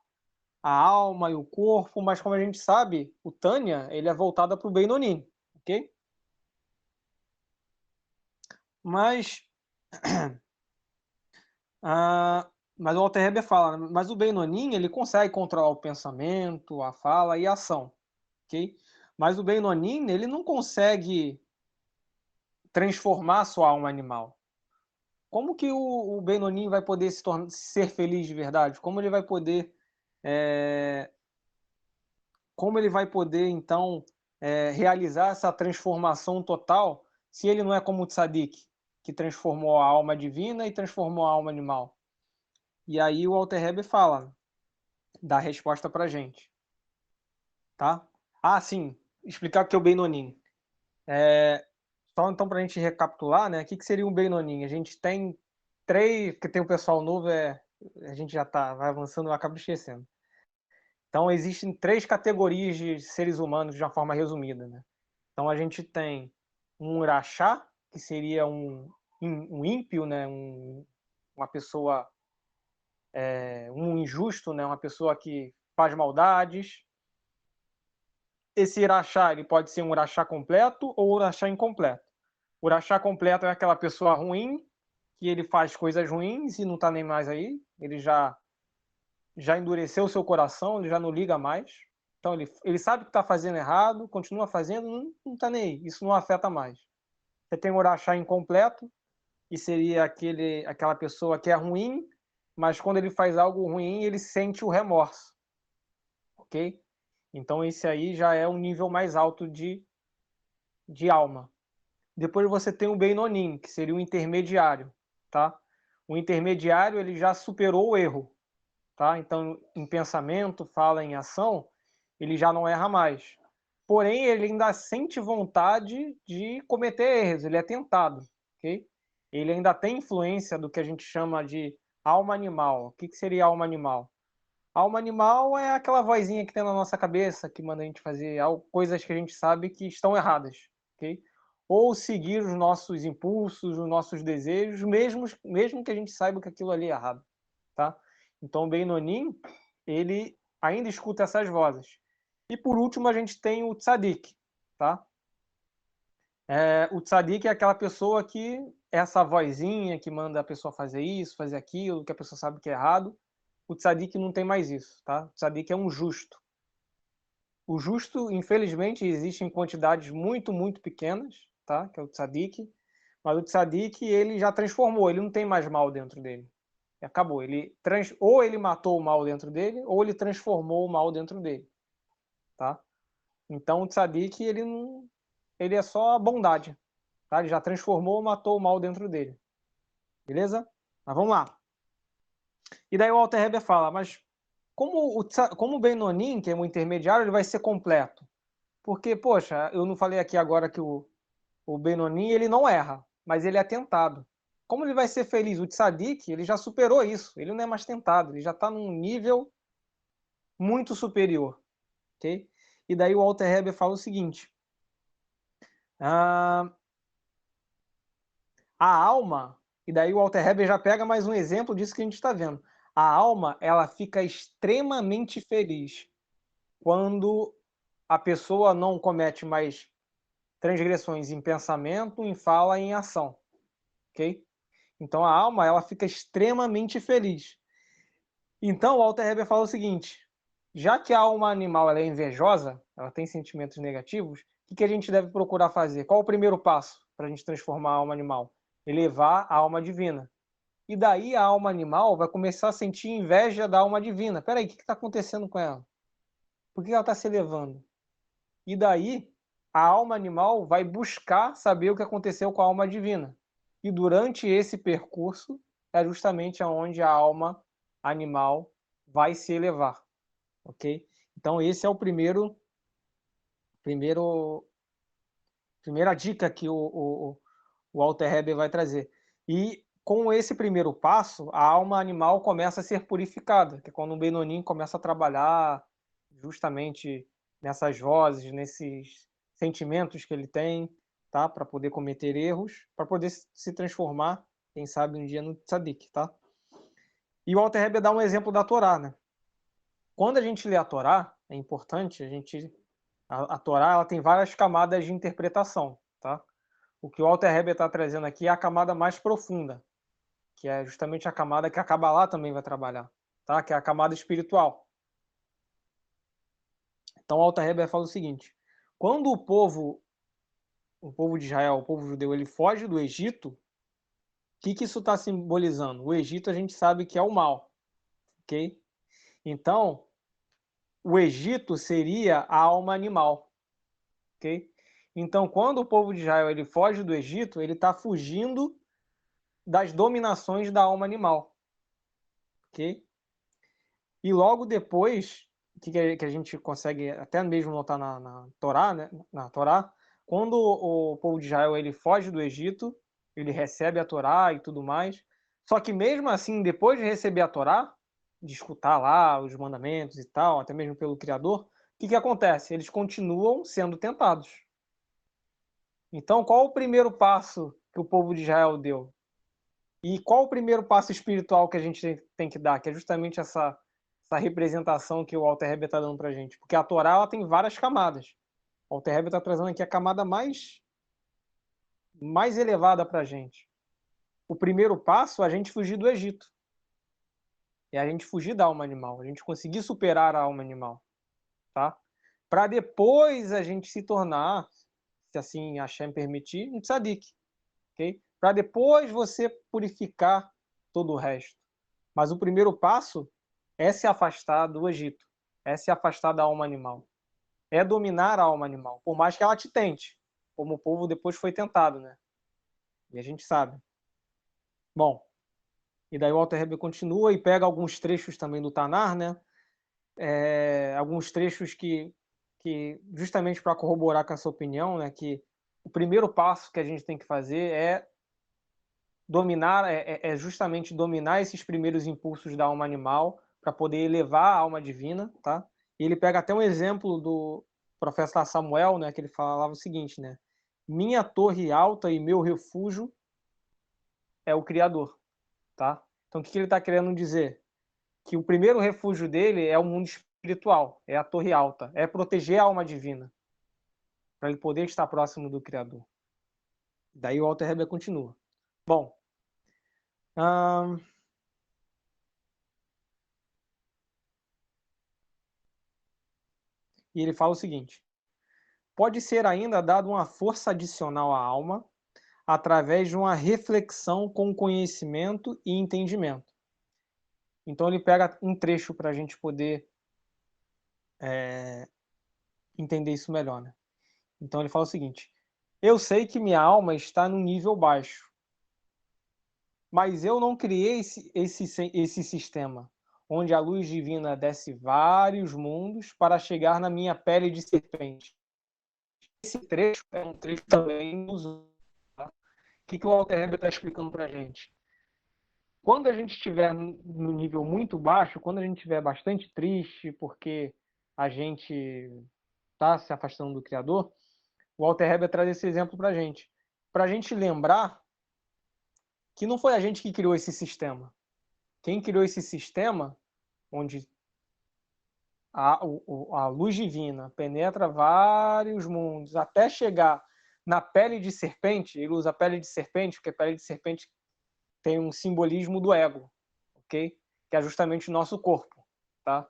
a alma e o corpo, mas como a gente sabe, o Tânia ele é voltado para o Beinonim, ok? Mas, mas o Walter Heber fala, mas o Beinonim ele consegue controlar o pensamento, a fala e a ação, ok? Mas o Beinonim ele não consegue transformar a sua alma animal. Como que o Beinonim vai poder ser feliz de verdade? Como ele vai poder como ele vai poder, então, realizar essa transformação total se ele não é como o Tzadik, que transformou a alma divina e transformou a alma animal? E aí o Alter Hebe fala, dá a resposta para a gente. Tá? Ah, sim, explicar o que é o Beinonim. Só então para a gente recapitular, né? O que seria um Beinonim? A gente tem três, porque tem o pessoal novo, a gente já vai avançando, eu acabo esquecendo. Então, existem três categorias de seres humanos de uma forma resumida. Né? Então, a gente tem um urachá, que seria um ímpio, né? Uma pessoa, um injusto, né? Uma pessoa que faz maldades. Esse urachá ele pode ser um urachá completo ou urachá incompleto. O urachá completo é aquela pessoa ruim, que ele faz coisas ruins e não está nem mais aí. Ele já endureceu o seu coração, ele já não liga mais. Então ele sabe que está fazendo errado, continua fazendo, não está nem aí. Isso não afeta mais. Você tem o orachá incompleto, que seria aquela pessoa que é ruim, mas quando ele faz algo ruim, ele sente o remorso. Ok? Então esse aí já é um nível mais alto de alma. Depois você tem o Beinonim, que seria o intermediário. Tá? O intermediário ele já superou o erro. Tá? Então, em pensamento, fala, em ação, ele já não erra mais. Porém, ele ainda sente vontade de cometer erros, ele é tentado, ok? Ele ainda tem influência do que a gente chama de alma animal. O que seria alma animal? Alma animal é aquela vozinha que tem na nossa cabeça que manda a gente fazer coisas que a gente sabe que estão erradas, ok? Ou seguir os nossos impulsos, os nossos desejos, mesmo que a gente saiba que aquilo ali é errado, tá? Então, o Beinonim, ele ainda escuta essas vozes. E por último, a gente tem o Tzadik, tá? O Tzadik é aquela pessoa que é essa vozinha que manda a pessoa fazer isso, fazer aquilo, que a pessoa sabe que é errado. O Tzadik não tem mais isso, tá? O Tzadik é um justo. O justo, infelizmente, existe em quantidades muito, muito pequenas, tá? Que é o Tzadik. Mas o Tzadik, ele já transformou, ele não tem mais mal dentro dele. Acabou. Ou ele matou o mal dentro dele, ou ele transformou o mal dentro dele, tá? Então o Tzadik, ele é só a bondade, tá? Ele já transformou, matou o mal dentro dele. Beleza? Mas vamos lá. E daí o Alter Heber fala, mas como o Beinonim, que é um intermediário, ele vai ser completo? Porque, poxa, eu não falei aqui agora que o Beinonim, ele não erra, mas ele é tentado. Como ele vai ser feliz? O Tzadik, ele já superou isso, ele não é mais tentado, ele já está num nível muito superior, ok? E daí o Walter Heber fala o seguinte, a alma, e daí o Walter Heber já pega mais um exemplo disso que a gente está vendo, a alma, ela fica extremamente feliz quando a pessoa não comete mais transgressões em pensamento, em fala e em ação, ok? Então a alma ela fica extremamente feliz. Então o Walter Heber fala o seguinte: já que a alma animal ela é invejosa, ela tem sentimentos negativos, o que a gente deve procurar fazer? Qual o primeiro passo para a gente transformar a alma animal? Elevar a alma divina. E daí a alma animal vai começar a sentir inveja da alma divina. Peraí, o que está acontecendo com ela? Por que ela está se elevando? E daí a alma animal vai buscar saber o que aconteceu com a alma divina. E durante esse percurso é justamente aonde a alma animal vai se elevar, ok? Então esse é o primeira dica que o Walter Heber vai trazer. E com esse primeiro passo, a alma animal começa a ser purificada, que é quando o Benoni começa a trabalhar justamente nessas vozes, nesses sentimentos que ele tem, tá? Para poder cometer erros, para poder se transformar, quem sabe um dia no tzadik, tá? E o Walter Heber dá um exemplo da Torá, né? Quando a gente lê a Torá, é importante a Torá ela tem várias camadas de interpretação, tá? O que o Walter Heber está trazendo aqui é a camada mais profunda, que é justamente a camada que a Kabbalah também vai trabalhar, tá? Que é a camada espiritual. Então, o Walter Heber fala o seguinte: quando o povo de Israel, o povo judeu, ele foge do Egito, o que isso está simbolizando? O Egito a gente sabe que é o mal, ok? Então, o Egito seria a alma animal, ok? Então, quando o povo de Israel ele foge do Egito, ele está fugindo das dominações da alma animal, ok? E logo depois, que a gente consegue até mesmo notar na Torá, né? Na Torá, quando o povo de Israel ele foge do Egito, ele recebe a Torá e tudo mais. Só que mesmo assim, depois de receber a Torá, de escutar lá os mandamentos e tal, até mesmo pelo Criador, o que acontece? Eles continuam sendo tentados. Então, qual o primeiro passo que o povo de Israel deu? E qual o primeiro passo espiritual que a gente tem que dar? Que é justamente essa representação que o Walter Heber está dando para a gente. Porque a Torá ela tem várias camadas. O Walter Heber está trazendo aqui a camada mais elevada para a gente. O primeiro passo é a gente fugir do Egito. É a gente fugir da alma animal. A gente conseguir superar a alma animal. Tá? Para depois a gente se tornar, se assim Hashem permitir, um tzadik. Okay? Para depois você purificar todo o resto. Mas o primeiro passo é se afastar do Egito, é se afastar da alma animal, é dominar a alma animal, por mais que ela te tente, como o povo depois foi tentado, né? E a gente sabe. Bom, e daí o Walter Heber continua e pega alguns trechos também do Tanar, né? Alguns trechos que justamente para corroborar com essa opinião, né? Que o primeiro passo que a gente tem que fazer é dominar, justamente dominar esses primeiros impulsos da alma animal para poder elevar a alma divina, tá? E ele pega até um exemplo do profeta Samuel, né, que ele falava o seguinte, né? Minha torre alta e meu refúgio é o Criador, tá? Então o que ele está querendo dizer? Que o primeiro refúgio dele é o mundo espiritual, é a torre alta, é proteger a alma divina, para ele poder estar próximo do Criador. Daí o Walter Heber continua. Bom, e ele fala o seguinte: pode ser ainda dado uma força adicional à alma através de uma reflexão com conhecimento e entendimento. Então ele pega um trecho para a gente poder entender isso melhor, né? Então ele fala o seguinte: eu sei que minha alma está no nível baixo, mas eu não criei esse sistema, onde a luz divina desce vários mundos para chegar na minha pele de serpente. Esse trecho é um trecho também usual. Tá? O que o Walter Heber está explicando para a gente? Quando a gente estiver no nível muito baixo, quando a gente estiver bastante triste porque a gente está se afastando do Criador, o Walter Heber traz esse exemplo para a gente lembrar que não foi a gente que criou esse sistema. Quem criou esse sistema, onde a luz divina penetra vários mundos até chegar na pele de serpente, ele usa pele de serpente, porque a pele de serpente tem um simbolismo do ego, ok? Que é justamente o nosso corpo, tá?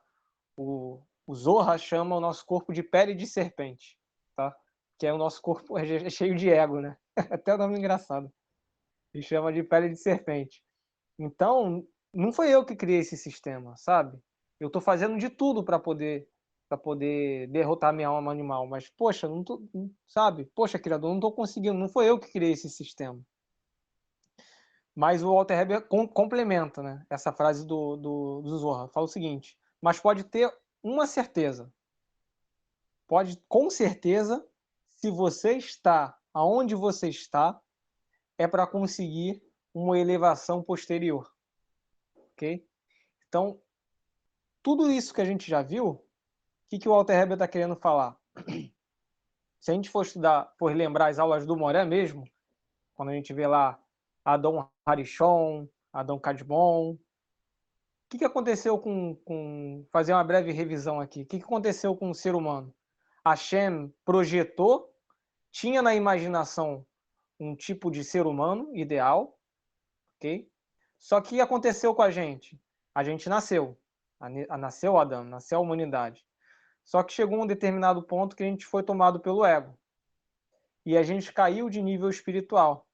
O Zohar chama o nosso corpo de pele de serpente, tá? Que é o nosso corpo é cheio de ego, né? Até o nome engraçado. Ele chama de pele de serpente. Então, não foi eu que criei esse sistema, sabe? Eu estou fazendo de tudo para poder derrotar minha alma animal, mas poxa, não tô, sabe? Poxa, criador, não estou conseguindo, não foi eu que criei esse sistema. Mas o Walter Heber complementa, né, essa frase do Zohar. Fala o seguinte: mas pode ter uma certeza. Pode, com certeza, se você está aonde você está, é para conseguir uma elevação posterior, ok? Então, tudo isso que a gente já viu, o que o Walter Heber está querendo falar? Se a gente for estudar, por lembrar as aulas do Moré mesmo, quando a gente vê lá Adão Harishon, Adão Kadmon, o que aconteceu fazer uma breve revisão aqui, o que aconteceu com o ser humano? Hashem projetou, tinha na imaginação um tipo de ser humano ideal, ok? Só que o que aconteceu com a gente? A gente nasceu, nasceu Adão, nasceu a humanidade. Só que chegou um determinado ponto que a gente foi tomado pelo ego. E a gente caiu de nível espiritual.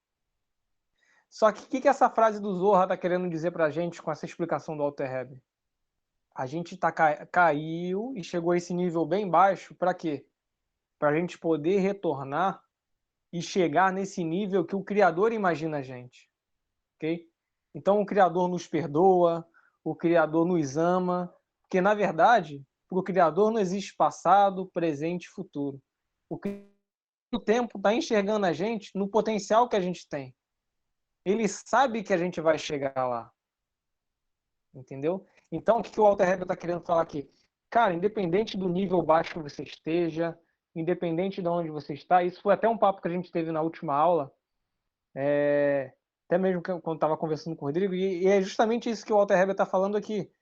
Só que o que essa frase do Zohar está querendo dizer para a gente com essa explicação do Alter Heber? A gente caiu e chegou a esse nível bem baixo, para quê? Para a gente poder retornar e chegar nesse nível que o Criador imagina a gente. Ok? Então o Criador nos perdoa, o Criador nos ama, porque na verdade, para o Criador não existe passado, presente e futuro. O tempo está enxergando a gente no potencial que a gente tem. Ele sabe que a gente vai chegar lá. Entendeu? Então, o que o Walter Heber está querendo falar aqui? Cara, independente do nível baixo que você esteja, independente de onde você está, isso foi até um papo que a gente teve na última aula, até mesmo quando estava conversando com o Rodrigo, e é justamente isso que o Walter Heber está falando aqui.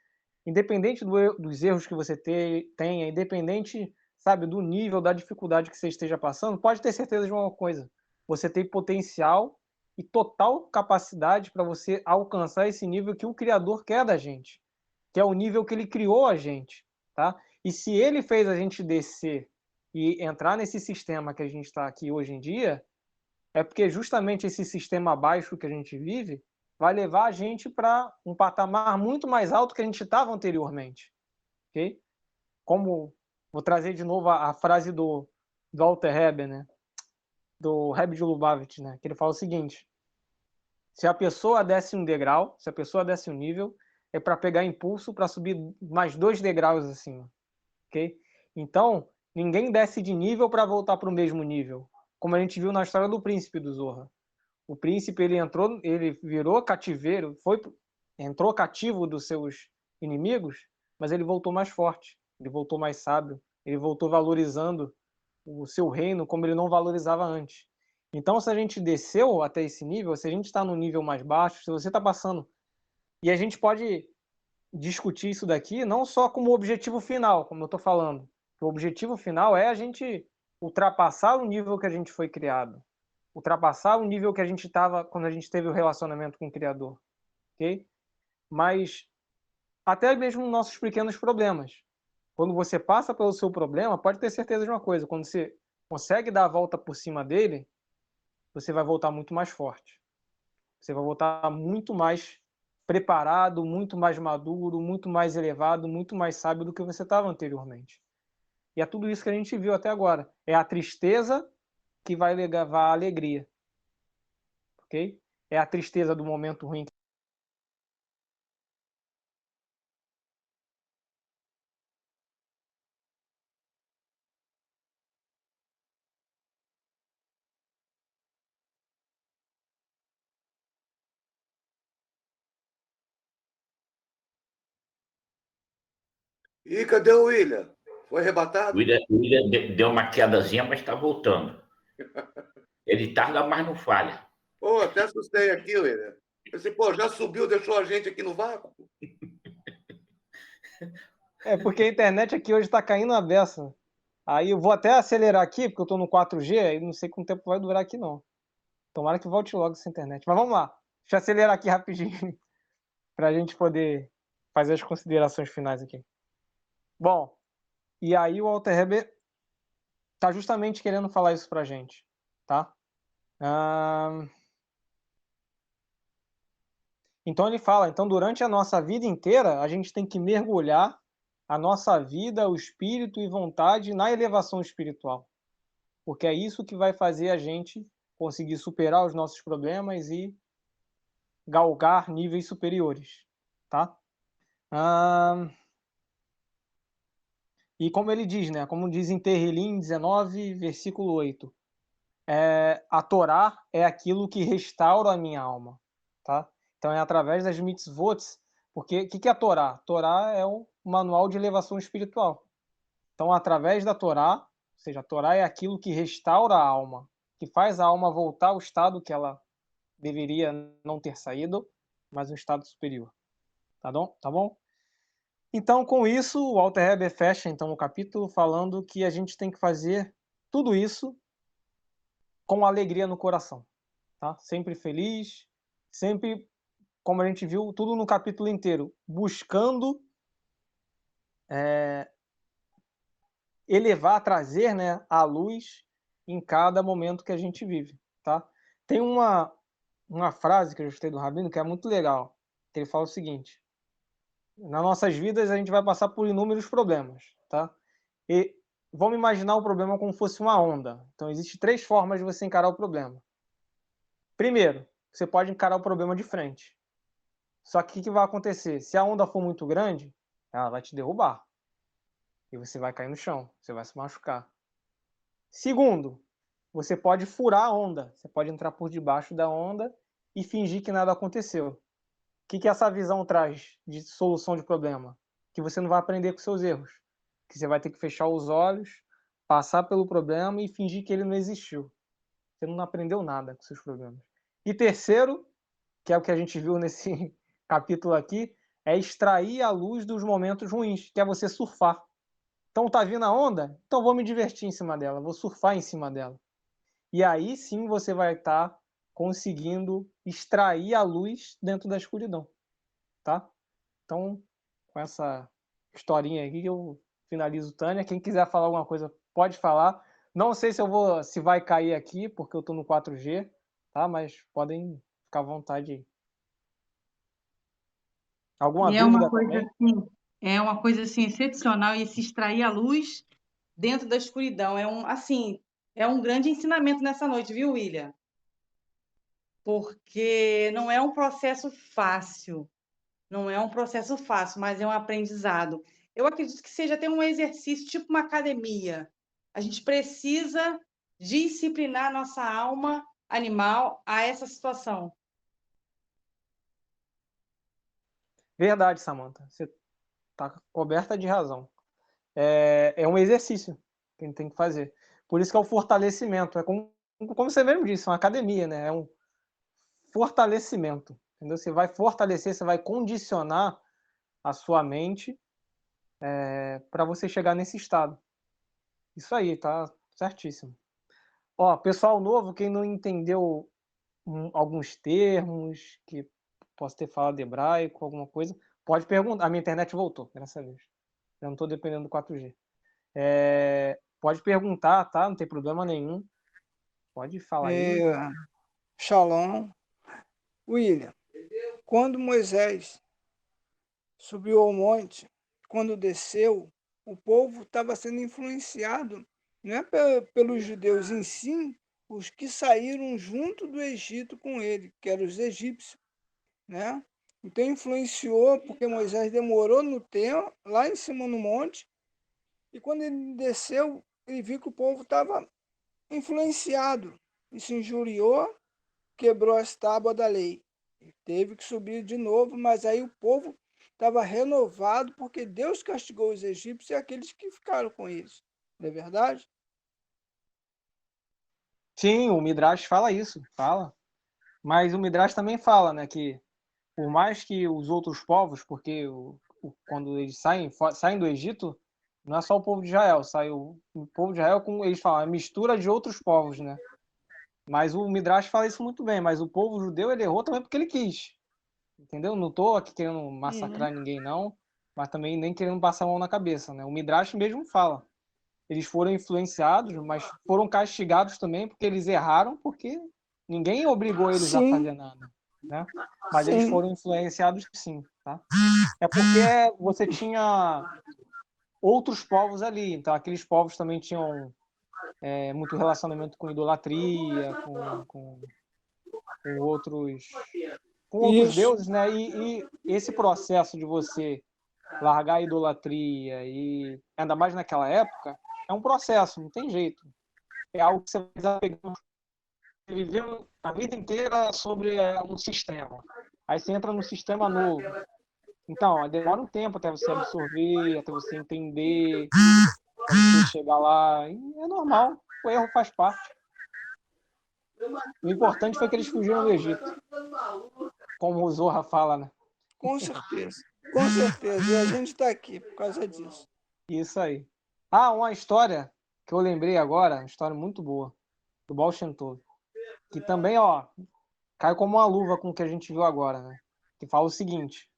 Independente dos erros que você tenha, independente, sabe, do nível, da dificuldade que você esteja passando, pode ter certeza de uma coisa: você tem potencial e total capacidade para você alcançar esse nível que o Criador quer da gente, que é o nível que ele criou a gente, tá? E se ele fez a gente descer e entrar nesse sistema que a gente está aqui hoje em dia, é porque justamente esse sistema baixo que a gente vive vai levar a gente para um patamar muito mais alto que a gente estava anteriormente, ok? Como vou trazer de novo a frase do Alter Heber, né? Do Rebbe de Lubavitch, né? Que ele fala o seguinte: se a pessoa desce um degrau, se a pessoa desce um nível, é para pegar impulso para subir mais 2 degraus acima, ok? Então, ninguém desce de nível para voltar para o mesmo nível, como a gente viu na história do príncipe do Zorra. O príncipe ele virou cativeiro, entrou cativo dos seus inimigos, mas ele voltou mais forte, ele voltou mais sábio, ele voltou valorizando o seu reino como ele não valorizava antes. Então, se a gente desceu até esse nível, se a gente está no nível mais baixo, se você está passando, e a gente pode discutir isso daqui não só como objetivo final, como eu estou falando. O objetivo final é a gente ultrapassar o nível que a gente foi criado, ultrapassar o nível que a gente estava quando a gente teve o relacionamento com o Criador, ok? Mas até mesmo nos nossos pequenos problemas. Quando você passa pelo seu problema, pode ter certeza de uma coisa: quando você consegue dar a volta por cima dele, você vai voltar muito mais forte. Você vai voltar muito mais preparado, muito mais maduro, muito mais elevado, muito mais sábio do que você estava anteriormente. E é tudo isso que a gente viu até agora. É a tristeza que vai levar a alegria. Ok? É a tristeza do momento ruim. E cadê o William? Foi arrebatado? O William deu uma quedazinha, mas está voltando. Ele tarda, mas não falha. Pô, até assustei aqui, William. Eu pensei, pô, já subiu, deixou a gente aqui no vácuo? É porque a internet aqui hoje está caindo a beça. Aí eu vou até acelerar aqui, porque eu estou no 4G, e não sei quanto tempo vai durar aqui, não. Tomara que volte logo essa internet. Mas vamos lá. Deixa eu acelerar aqui rapidinho, para a gente poder fazer as considerações finais aqui. Bom, e aí o Walter Heber está justamente querendo falar isso para a gente, tá? Então ele fala, então durante a nossa vida inteira, a gente tem que mergulhar a nossa vida, o espírito e vontade na elevação espiritual. Porque é isso que vai fazer a gente conseguir superar os nossos problemas e galgar níveis superiores, tá? E como ele diz, né? Como diz em Terrilim 19, versículo 8, a Torá é aquilo que restaura a minha alma, tá? Então é através das mitzvot, porque o que é a Torá? A Torá é um manual de elevação espiritual. Então, através da Torá, ou seja, a Torá é aquilo que restaura a alma, que faz a alma voltar ao estado que ela deveria não ter saído, mas um estado superior. Tá bom? Tá bom? Então, com isso, o Walter Heber fecha então o capítulo falando que a gente tem que fazer tudo isso com alegria no coração, tá? Sempre feliz, sempre, como a gente viu, tudo no capítulo inteiro, buscando elevar, trazer, né, a luz em cada momento que a gente vive, tá? Tem uma frase que eu gostei do Rabino que é muito legal, que ele fala o seguinte: nas nossas vidas a gente vai passar por inúmeros problemas, tá? E vamos imaginar o problema como fosse uma onda. Então, existem 3 formas de você encarar o problema. Primeiro, você pode encarar o problema de frente. Só que o que vai acontecer? Se a onda for muito grande, ela vai te derrubar. E você vai cair no chão, você vai se machucar. Segundo, você pode furar a onda. Você pode entrar por debaixo da onda e fingir que nada aconteceu. O que essa visão traz de solução de problema? Que você não vai aprender com seus erros. Que você vai ter que fechar os olhos, passar pelo problema e fingir que ele não existiu. Você não aprendeu nada com seus problemas. E terceiro, que é o que a gente viu nesse capítulo aqui, é extrair a luz dos momentos ruins, que é você surfar. Então tá vindo a onda? Então vou me divertir em cima dela, vou surfar em cima dela. E aí sim você vai estar conseguindo extrair a luz dentro da escuridão, tá? Então, com essa historinha aqui eu finalizo, Tânia. Quem quiser falar alguma coisa, pode falar. Não sei se vai cair aqui, porque eu estou no 4G, tá? Mas podem ficar à vontade aí. Alguma E dúvida também? é uma coisa assim excepcional e se extrair a luz dentro da escuridão é um grande ensinamento nessa noite, viu, William? Porque não é um processo fácil, não é um processo fácil, mas é um aprendizado. Eu acredito que seja até um exercício, tipo uma academia. A gente precisa disciplinar nossa alma animal a essa situação. Verdade, Samantha. Você está coberta de razão. É um exercício que a gente tem que fazer. Por isso que é o fortalecimento. É como você mesmo disse, uma academia, né? É um fortalecimento. Entendeu? Você vai fortalecer, você vai condicionar a sua mente para você chegar nesse estado. Isso aí, tá certíssimo. Ó, pessoal novo, quem não entendeu alguns termos, que posso ter falado hebraico, alguma coisa, pode perguntar. A minha internet voltou, graças a Deus. Eu não estou dependendo do 4G. Pode perguntar, tá? Não tem problema nenhum. Pode falar aí. Shalom. William, quando Moisés subiu ao monte, quando desceu, o povo estava sendo influenciado, não é pelos judeus em si, os que saíram junto do Egito com ele, que eram os egípcios, né? Então influenciou, porque Moisés demorou no tempo, lá em cima no monte, e quando ele desceu, ele viu que o povo estava influenciado, e se injuriou, quebrou as tábuas da lei. E teve que subir de novo, mas aí o povo estava renovado, porque Deus castigou os egípcios e aqueles que ficaram com eles. Não é verdade? Sim, o Midrash fala isso, fala. Mas o Midrash também fala, né, que por mais que os outros povos, porque quando eles saem do Egito, Não é só o povo de Israel, saiu o povo de Israel com, eles falam, a mistura de outros povos, né? Mas o Midrash fala isso muito bem, mas o povo judeu ele errou também porque ele quis. Entendeu? Não estou aqui querendo massacrar ninguém, não, mas também nem querendo passar a mão na cabeça, né? O Midrash mesmo fala. Eles foram influenciados, mas foram castigados também porque eles erraram, porque ninguém obrigou eles a Sim, fazer nada, né? Mas eles sim. foram influenciados sim, tá? É porque você tinha outros povos ali, então aqueles povos também tinham muito relacionamento com idolatria, com outros com outros Isso. deuses, né? E esse processo de você largar a idolatria e ainda mais naquela época é um processo, não tem jeito. É algo que você vai desapegando. Você viveu a vida inteira sobre um sistema. Aí você entra num sistema novo. Então, demora um tempo até você absorver, até você entender, até você chegar lá. E é normal, o erro faz parte. O importante foi que eles fugiram do Egito, como o Zorra fala, né? Com certeza. Com certeza. E a gente está aqui por causa disso. Isso aí. Ah, uma história que eu lembrei agora, uma história muito boa, do Baal Shem Tov, que também, ó, cai como uma luva com o que a gente viu agora, né? Que fala o seguinte,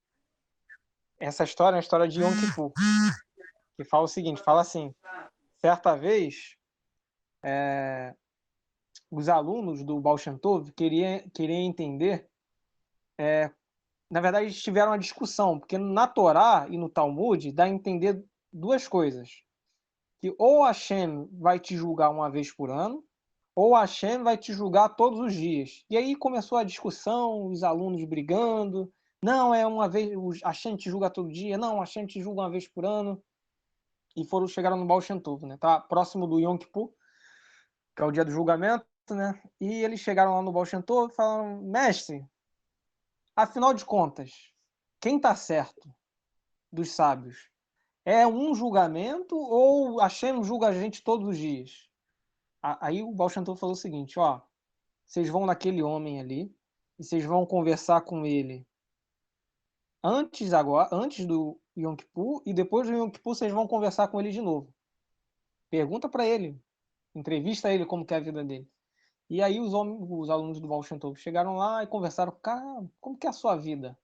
essa história é a história de Yom Kippur, que fala o seguinte, fala assim, certa vez, os alunos do Baal Shem Tov queriam entender, na verdade, eles tiveram uma discussão, porque na Torá e no Talmud dá a entender duas coisas, que ou Hashem vai te julgar uma vez por ano, ou Hashem vai te julgar todos os dias. E aí começou a discussão, os alunos brigando. Não, é uma vez, Hashem te julga todo dia. Não, Hashem te julga uma vez por ano. E chegaram no Baal Shem Tov, né? Tá próximo do Yom Kippur, que é o dia do julgamento, né? E eles chegaram lá no Baal Shem Tov e falaram, mestre, afinal de contas, quem está certo dos sábios? É um julgamento ou Hashem julga a gente todos os dias? Aí o Baal Shem Tov falou o seguinte, ó, vocês vão naquele homem ali e vocês vão conversar com ele antes do Yom Kippur e depois do Yom Kippur vocês vão conversar com ele de novo. Pergunta para ele, entrevista ele como que é a vida dele. E aí os alunos do Baal Shem Tov chegaram lá e conversaram, cara, como que é a sua vida?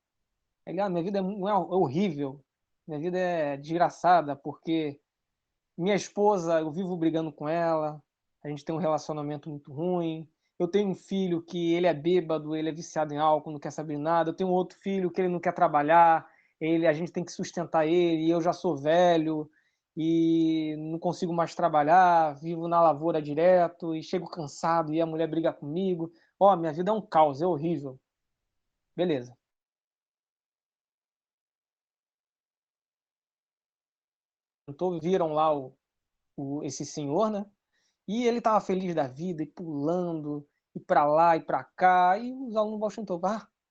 Ele, minha vida é horrível, minha vida é desgraçada porque minha esposa, eu vivo brigando com ela, a gente tem um relacionamento muito ruim. Eu tenho um filho que ele é bêbado, ele é viciado em álcool, não quer saber nada. Eu tenho outro filho que ele não quer trabalhar, a gente tem que sustentar ele, e eu já sou velho e não consigo mais trabalhar, vivo na lavoura direto e chego cansado e a mulher briga comigo. Ó, minha vida é um caos, é horrível. Beleza. Então viram lá esse senhor, né? E ele estava feliz da vida, e pulando, e para lá e para cá, e os alunos Washington,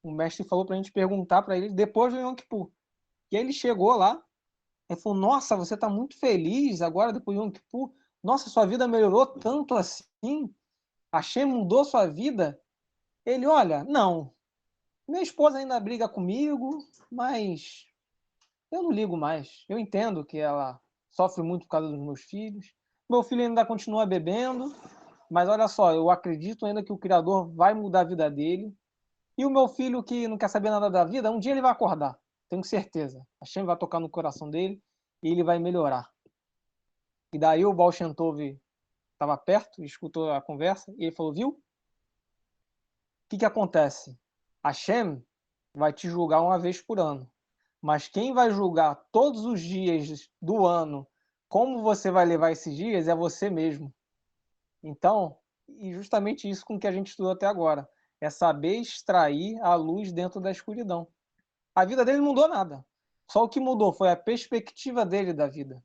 o mestre falou para a gente perguntar para ele depois do Yom Kippur. E aí ele chegou lá, e falou, nossa, você está muito feliz agora depois do Yom Kippur? Nossa, sua vida melhorou tanto assim? Hashem mudou sua vida? Ele, olha, não, minha esposa ainda briga comigo, mas eu não ligo mais. Eu entendo que ela sofre muito por causa dos meus filhos. Meu filho ainda continua bebendo, mas olha só, eu acredito ainda que o Criador vai mudar a vida dele. E o meu filho que não quer saber nada da vida, um dia ele vai acordar. Tenho certeza. A Hashem vai tocar no coração dele e ele vai melhorar. E daí o Baal Shem Tov estava perto, escutou a conversa e ele falou, viu? O que acontece? A Hashem vai te julgar uma vez por ano. Mas quem vai julgar todos os dias do ano como você vai levar esses dias é você mesmo. Então, e justamente isso com que a gente estudou até agora, é saber extrair a luz dentro da escuridão. A vida dele não mudou nada. Só o que mudou foi a perspectiva dele da vida,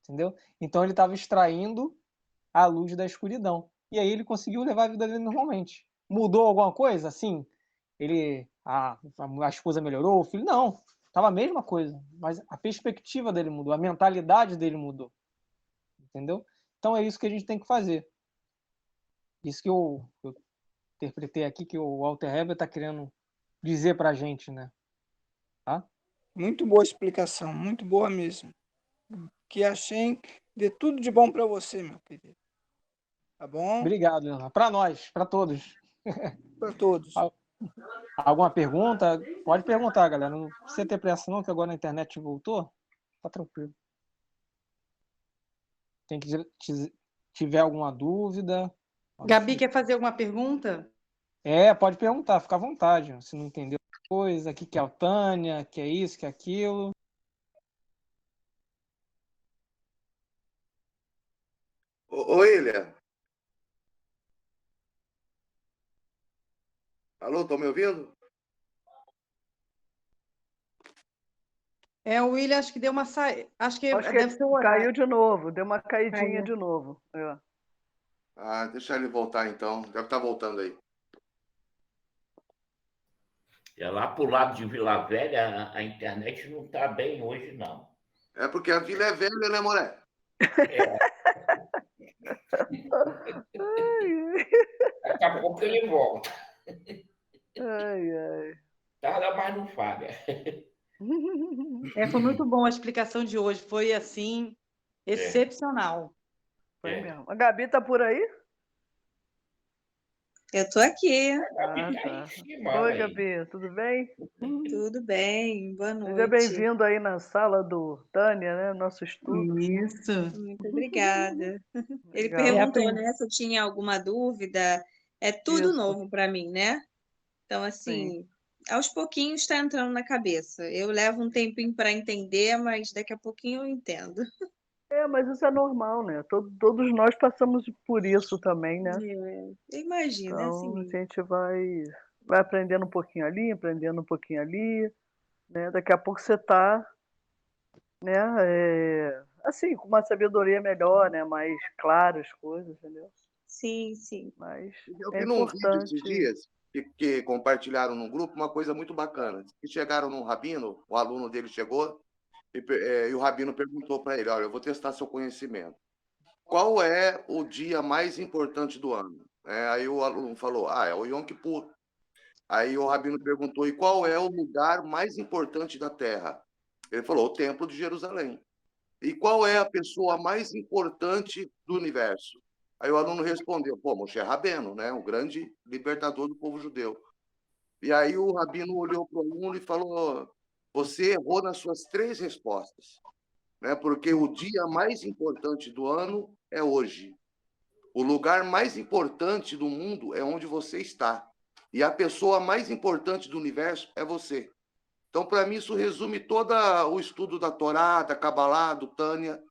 entendeu? Então ele estava extraindo a luz da escuridão. E aí ele conseguiu levar a vida dele normalmente. Mudou alguma coisa? Sim. A esposa melhorou, o filho não. Estava a mesma coisa, mas a perspectiva dele mudou, a mentalidade dele mudou. Entendeu? Então é isso que a gente tem que fazer. Isso que eu interpretei aqui, que o Walter Heber está querendo dizer para a gente, né? Tá? Muito boa explicação, muito boa mesmo. Que a Shem dê tudo de bom para você, meu querido. Tá bom? Obrigado, Leonardo. Para nós, para todos. Para todos. Alguma pergunta? Pode perguntar, galera. Não precisa ter pressa não, que agora a internet voltou. Tá tranquilo. Tem que tiver alguma dúvida. Gabi, quer fazer alguma pergunta? Pode perguntar, fica à vontade. Se não entendeu coisa, o que é Altânia, que é isso, que é aquilo. Ô, William. Alô, estão me ouvindo? O William, acho que deu uma saída. Acho que Acho que deve ser o horário. caiu de novo, deu uma caidinha Caiu. de novo. Deixa ele voltar então. Deve estar voltando aí. É lá pro lado de Vila Velha, a internet não está bem hoje, não. É porque a vila é velha, né, Moré? Daqui a pouco ele volta. Ai. Tarda, mas não falha. Foi muito bom a explicação de hoje. Foi, assim, excepcional. Foi mesmo. A Gabi tá por aí? Eu tô aqui. Tá. Oi, Gabi, tudo bem? Tudo bem, boa noite. Seja bem-vindo aí na sala do Tânia, né? Nosso estudo. Isso. Muito obrigada. Ele Legal. perguntou, né, se eu tinha alguma dúvida. É tudo Isso. novo para mim, né? Então, assim, aos pouquinhos está entrando na cabeça. Eu levo um tempinho para entender, mas daqui a pouquinho eu entendo. Mas isso é normal, né? Todos nós passamos por isso também, né? Imagina, Então, assim a mesmo. gente vai aprendendo um pouquinho ali, aprendendo um pouquinho ali, né? Daqui a pouco você tá, né? Assim, com uma sabedoria melhor, né? Mais clara as coisas, entendeu? Sim, sim. Mas Eu é vi num vídeo importante. esses dias que compartilharam no grupo uma coisa muito bacana. Que chegaram num rabino, o aluno dele chegou e o rabino perguntou para ele: olha, eu vou testar seu conhecimento. Qual é o dia mais importante do ano? Aí o aluno falou: é o Yom Kippur. Aí o rabino perguntou: e qual é o lugar mais importante da Terra? Ele falou: o Templo de Jerusalém. E qual é a pessoa mais importante do universo? Aí o aluno respondeu: Moshe Rabbeinu, né? O grande libertador do povo judeu. E aí o rabino olhou para o aluno e falou: você errou nas suas 3 respostas, né? Porque o dia mais importante do ano é hoje. O lugar mais importante do mundo é onde você está. E a pessoa mais importante do universo é você. Então, para mim, isso resume todo o estudo da Torá, da Kabbalah, do Tânia.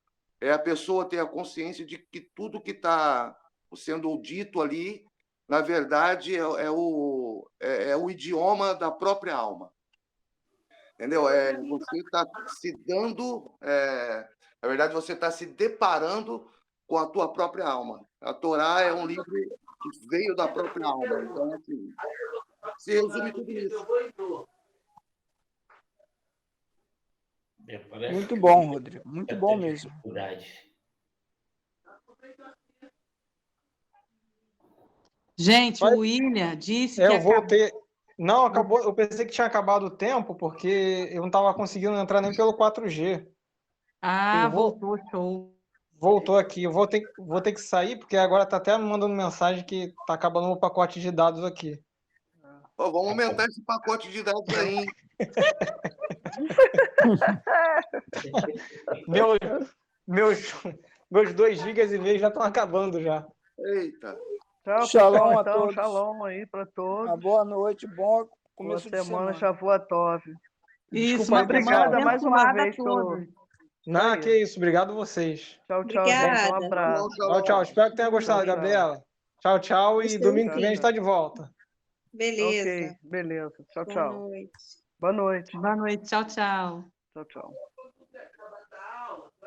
É a pessoa ter a consciência de que tudo que está sendo dito ali, na verdade, é o idioma da própria alma. Entendeu? Você está se dando... na verdade, você está se deparando com a tua própria alma. A Torá é um livro que veio da própria alma. Então, assim, se resume tudo isso. Muito bom, Rodrigo. Muito bom mesmo. Gente, o William disse que Eu voltei. Não, acabou. Eu pensei que tinha acabado o tempo, porque eu não estava conseguindo entrar nem pelo 4G. Voltou, show. Voltou aqui. Eu vou ter que sair, porque agora está até me mandando mensagem que está acabando o pacote de dados aqui. Vamos aumentar esse pacote de dados aí. Meus 2 gigas e meio já estão acabando já. Eita. Tchau, Shalom pessoal, a todos. Shalom aí para todos. Uma boa noite, bom começo Boa de semana. Shavuot Tov. Isso, Desculpa, obrigada mais uma vez todos. Não, que isso. Obrigado a vocês. Tchau, Obrigada. gente. Um abraço. Tchau. Espero que tenha gostado, Tchau. Gabriela. Tchau. E Gostei, domingo que vem a gente sim. está de volta. Beleza. Ok, beleza. Tchau. Boa noite. Boa noite. Boa noite. Tchau. Tchau.